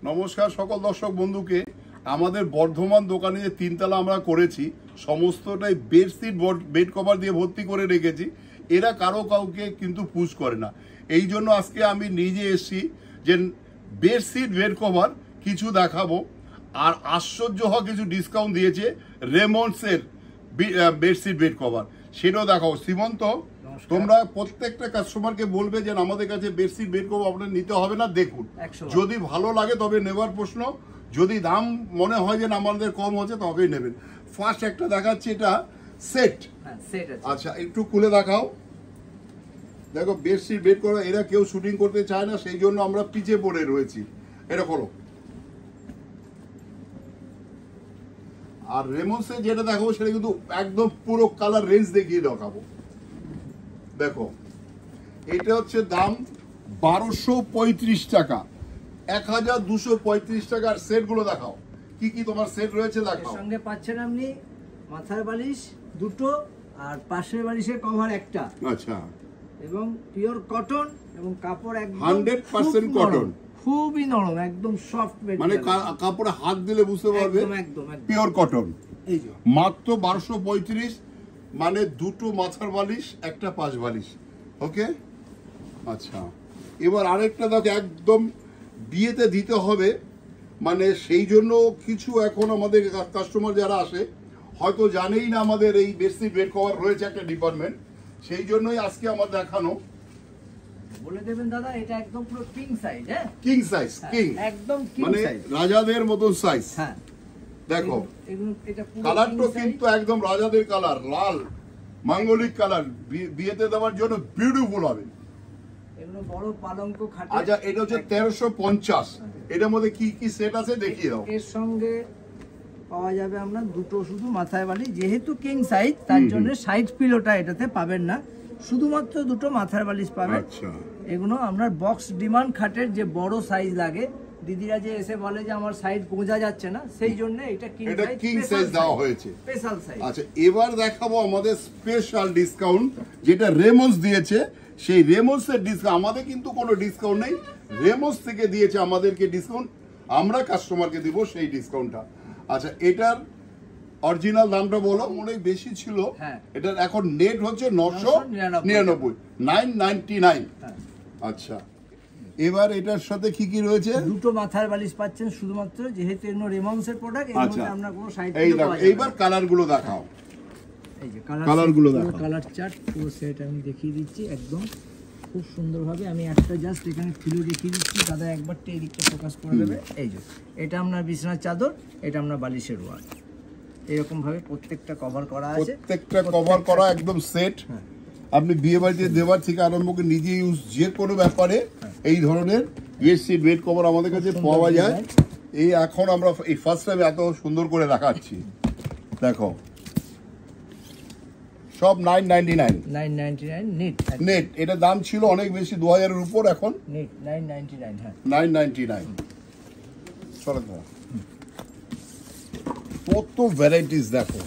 নমস্কার সকল দর্শক বন্ধুকে। আমাদের বর্ধমান দোকানে যে তিনতলা আমরা করেছি সমস্তটাই বেডশিট বেড কভার দিয়ে ভর্তি করে রেখেছি। এরা কাউকে কিন্তু পুশ করে না। এই জন্য আজকে আমি নিজে এসেছি যে বেডশিট বেড কভার কিছু দেখাবো। আর আশ্চর্য হওয়া কিছু ডিসকাউন্ট দিয়েছে রেমন্ডসের বেডশিট বেড কভার, সেটাও দেখাবো। সীমন্ত, তোমরা প্রত্যেকটা কাস্টমারকে বলবে যে আমাদের কাছে বেডশিট বেড কভার আপনার নিতে হবে না, দেখুন যদি ভালো লাগে তবে নেবার প্রশ্ন, যদি দাম মনে হয় যে আমাদের কম হচ্ছে তবেই নেবেন। ফার্স্ট একটা দেখাচ্ছি, এটা সেট। আচ্ছা একটু খুলে দেখাও। দেখো বেডশিট বেড কভার এরা কেউ শুটিং করতে চায় না, সেই জন্য আমরা পিছিয়ে পড়ে রয়েছি। এটা খোলো। আর রেমন্ডসের যেটা দেখাবো সেটা কিন্তু একদম পুরো কালার রেঞ্জ দেখিয়ে দেখাবো। দেখো এটা হচ্ছে দাম 1235 টাকা, 1235 টাকার সেট গুলো দেখাও। কি কি তোমার সেট রয়েছে দেখাও। এর সঙ্গে পাচ্ছেন আপনি মাথার বালিশ দুটো আর পাশের বালিশের কভার একটা। আচ্ছা, এবং পিওর কটন এবং কাপড় একদম 100% কটন, খুবই নরম, একদম সফট বেড, মানে কাপড়ে হাত দিলে বুঝতে পারবে একদম পিওর কটন। এই যে মাত্র 1235, মানে দুটো মাথার বালিশ একটা পাশ বালিশ। ওকে, আচ্ছা এবার আরেকটা দেখো, একদম বিয়েতে দিতে হবে, মানে সেই জন্য কিছু এখন আমাদের কাস্টমার যারা আসে হয়তো জানেই না আমাদের এই বেডশিট বেড কভার রয়েছে একটা ডিপার্টমেন্ট, সেই জন্যই আজকে আমার দেখানো। বলে দেবেন দাদা, এটা একদম পুরো কিং সাইজ। হ্যাঁ, কিং সাইজ, কিং একদম কিং মানে সাইজ, রাজাদের মতন সাইজ। হ্যাঁ দেখো এটা পুরো কালারটা কিন্তু একদম রাজাদের কালার, লাল মাঙ্গলিক কালার, বিয়েতে দেওয়ার জন্য বিউটিফুল হবে। এগুলো বড় পালঙ্ক খাটে। আচ্ছা এটা হচ্ছে 1350, এটার মধ্যে কি কি সেট আছে দেখিয়ে দাও। এর সঙ্গে পাওয়া যাবে আমরা দুটো শুধু মাথায় বালিশ, যেহেতু কিং সাইজ তার জন্য সাইড পিলোটা এটাতে পাবেন না, শুধুমাত্র দুটো মাথার বালিশ পাবেন। আচ্ছা এগুলো আপনার বক্স ডিমান্ড খাটের যে বড় সাইজ লাগে, দিদিরা যে এসে বলে যে আমার সাইজ গোঁজা যাচ্ছে না, সেই জন্য এটা কিং সাইজ দেওয়া হয়েছে, স্পেশাল সাইজ। আচ্ছা এবার দেখাবো আমাদের স্পেশাল ডিসকাউন্ট যেটা রেমন্ডস দিয়েছে। সেই রেমন্ডস এর ডিসকাউন্ট, আমাদের কিন্তু কোনো ডিসকাউন্ট নেই, রেমন্ডস থেকে দিয়েছে আমাদেরকে ডিসকাউন্ট, আমরা কাস্টমারকে দিব সেই ডিসকাউন্টটা। আচ্ছা এটার অরিজিনাল দামটা বলো, অনেক বেশি ছিল, এটার এখন নেট হচ্ছে 999, 999। আচ্ছা এবার এটার সাথে কি কি রয়েছে? দুটো মাথার বালিশ পাচ্ছেন শুধুমাত্র, যেহেতু এগুলো রেমন্ডস এর প্রোডাক্ট, এর মধ্যে আমরা কোনো সাইড এই দেখো এইবার কালার গুলো দেখাও। এই যে কালার গুলো দেখাও, কালার চার্ট পুরো সেট আমি দেখিয়ে দিচ্ছি একদম খুব সুন্দরভাবে। আমি একটা জাস্ট এখানে খুলে দেখিয়ে দিচ্ছি, দাদা একবার এদিকটা ফোকাস করে দেবে। এই যে এটা আপনার বিছানার চাদর, এটা আপনার বালিশের ওয়ার, এরকম ভাবে প্রত্যেকটা কভার করা আছে, প্রত্যেকটা কভার করা একদম সেট। আপনি বিয়ে বাড়িতে দেওয়ার থেকে আরম্ভ করে নিজে ইউজ যে কোনো ব্যাপারে এই ধরনের বেডশিট বেড কভার আমাদের কাছে পাওয়া যায়। এই এখন আমরা এই ফার্স্ট টাইম এত সুন্দর করে দেখাচ্ছি। দেখো সব 999 নেট। এটা দাম ছিল অনেক বেশি, 2000 এর উপর, এখন নেট 999। হ্যাঁ 999। চলো কত ভ্যারাইটিস দেখো,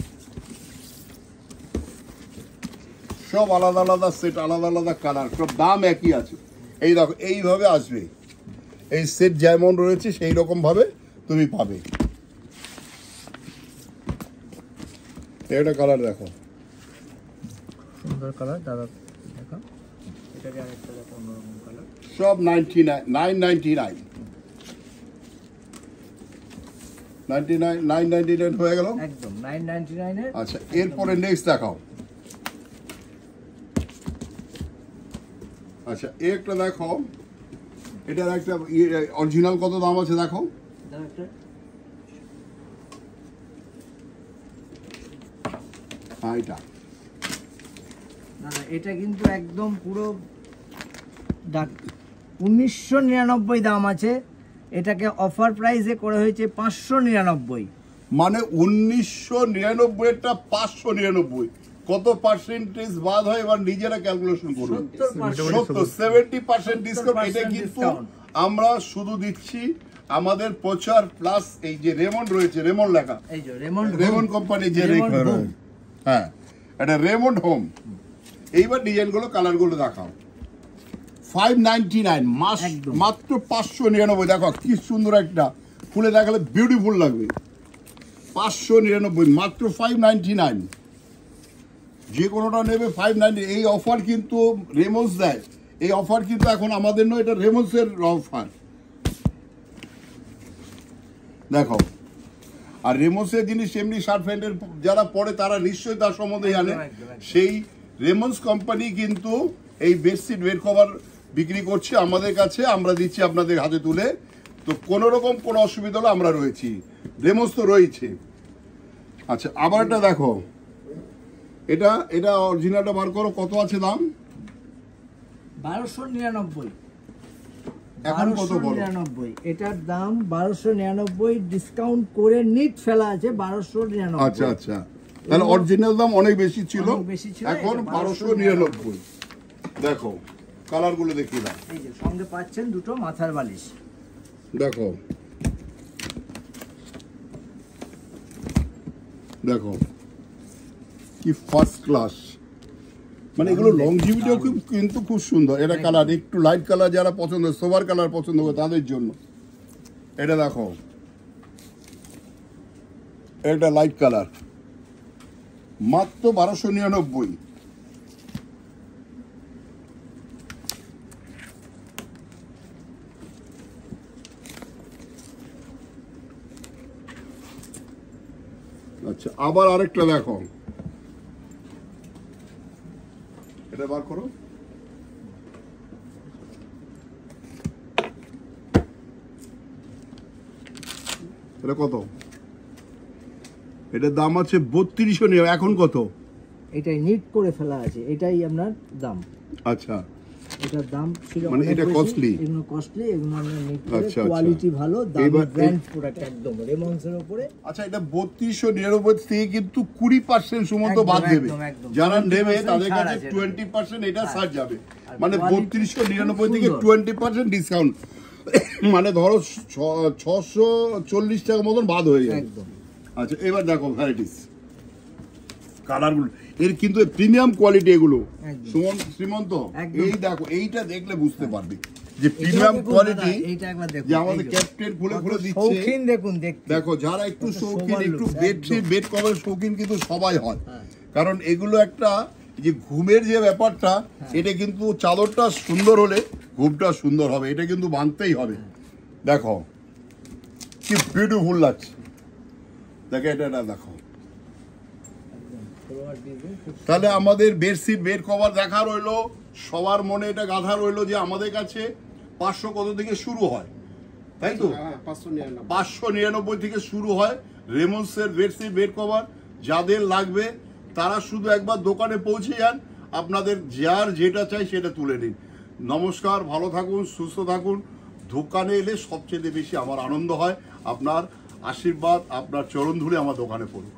সব আলাদা আলাদা সেট, আলাদা আলাদা কালার, সব দাম একই আছে। এই দেখো এইভাবে আসবে, এই সেট যেমন রয়েছে সেই রকম ভাবে তুমি পাবে। এটা কালার দেখো, সুন্দর কালার দাদা, দেখো এটাকে আরেকটা দেখো অন্যরকম কালার। সব 999 হয়ে গেল একদম 999 এর। আচ্ছা এরপরে নেক্সট দেখাও। আচ্ছা একটা দেখো, এটার একটা অরিজিনাল কত দাম আছে দেখো। হ্যাঁ এটা দাদা, এটা কিন্তু একদম পুরো 1999 দাম আছে, এটাকে অফার প্রাইসে করে হয়েছে 599। মানে 1999 এরটা 599, কত পার্সেন্টেজ বাদ হয় এবার নিজেরা ক্যালকুলেশন করুন। 70% ডিসকাউন্ট। এটা কিন্তু আমরা শুধু দিচ্ছি আমাদের প্রচার প্লাস এই যে রেমন্ড রয়েছে, রেমন্ড লেখা, এই যে রেমন্ড কোম্পানি যে হ্যাঁ এটা রেমন্ড হোম। এইবার ডিজাইনগুলো কালারগুলো দেখাও। 599 একদম। মাত্র 599। দেখো কি সুন্দর একটা খুলে দেখালে বিউটিফুল লাগবে। 599 মাত্র 599, যে কোনোটা নেবে 590। এই অফার কিন্তু রেমন্ডস দেয়, এই অফার কিন্তু এখন আমাদের নয়, এটা রেমন্ডসের অফার। দেখো, আর রেমন্ডসের জিনিস এমনি শার্ট প্যান্টের যারা পরে তারা নিশ্চয়ই তার সম্বন্ধে জানে। সেই রেমন্ডস কোম্পানি কিন্তু এই বেডশিট বেড কভার বিক্রি করছে আমাদের কাছে, আমরা দিচ্ছি আপনাদের হাতে তুলে। তো কোনো রকম কোনো অসুবিধা হলে আমরা রয়েছি, রেমন্ডস তো রয়েছে। আচ্ছা, আবার এটা দেখো, এটা এটা অরিজিনালটা বার করো, কত আছে দাম? 1299। এখন কত বলো? 1299, এটার দাম 1299, ডিসকাউন্ট করে নিট ফেলা আছে 1299। আচ্ছা আচ্ছা, তাহলে অরিজিনাল দাম অনেক বেশি ছিল, অনেক বেশি ছিল, এখন এটা 1299। দেখো কালারগুলো দেখিয়ে দাও। এই যে সঙ্গে পাচ্ছেন দুটো মাথার বালিশ। দেখো দেখো কি ফার্স্ট ক্লাস, মানে এগুলো লংজিভিটিও কিন্তু খুব সুন্দর। এটা কালার একটু লাইট কালার, যারা পছন্দ সোবার কালার পছন্দ করে তাদের জন্য। এটা দেখো, এটা লাইট কালার, মাত্র 1299। আচ্ছা, আবার আরেকটা দেখো, এটা বার করো। এটা কত? এটার দাম আছে 3200। এখন কত? এটাই নিট করে ফেলা আছে, এটাই আপনার দাম। আচ্ছা, এটার দাম ছিল মানে অনেক এটা বেশি। costly? এগুলো কস্টলি, এগুলো আপনার নিট করে, আচ্ছা, আচ্ছা। কোয়ালিটি ভালো, দামি এবার- ব্র্যান্ড প্রোডাক্ট একদম রেমন্ডসের উপরে। আচ্ছা, এটা 3299 থেকে কিন্তু 20% সমস্ত একদম, বাদ দেবে। একদম, একদম। যারা নেবে 20% তাদের ছাড় কাছে আছে। 20% এটা হ্যাঁ। ছাড় যাবে, আর মানে quality 3299 খুব থেকে সুন্দর। 20% ডিসকাউন্ট। মানে ধরো 640 টাকা মতন বাদ হয়ে যাবে। একদম। আচ্ছা, এবার দেখো ভ্যারাইটিস কালারগুলো, এর কিন্তু প্রিমিয়াম কোয়ালিটি এগুলো। একদম। শ্রীমন্ত, একদম। এই দেখো, এইটা দেখলে বুঝতে পারবে যে প্রিমিয়াম এটা দেখুন কোয়ালিটি, দাদা, এইটা একবার দেখুন, যে আমাদের এই যে। ক্যাপ্টেন খুলে কত খুলে দিচ্ছে। শৌখিন দেখুন দেখতে। দেখো, যারা একটু কত শৌখিন, সোবার একটু look, বেডশিট বেড কভারের শৌখিন কিন্তু সবাই হয়। হ্যাঁ। কারণ এগুলো একটা যে ঘুমের যে ব্যাপারটা, এটা কিন্তু চাদরটা সুন্দর হলে ঘুমটা সুন্দর হবে, এটা কিন্তু মানতেই হবে। দেখো কি বিউটিফুল লাগছে, দেখো এটা দেখো। তাহলে আমাদের বেডশিট বেড কভার দেখা রইলো, সবার মনে এটা গাঁথা রইলো যে আমাদের কাছে 500 কত থেকে শুরু হয়, তাই তো? 599 থেকে শুরু হয় রেমন্ডসের বেডশিট বেড কভার। যাদের লাগবে তারা শুধু একবার দোকানে পৌঁছে যান, আপনাদের যার যেটা চাই সেটা তুলে নিন। নমস্কার, ভালো থাকুন, সুস্থ থাকুন। দোকানে এলে সবচেয়ে বেশি আমার আনন্দ হয়, আপনার আশীর্বাদ, আপনার চরণ ধুলে আমার দোকানে পড়ুন।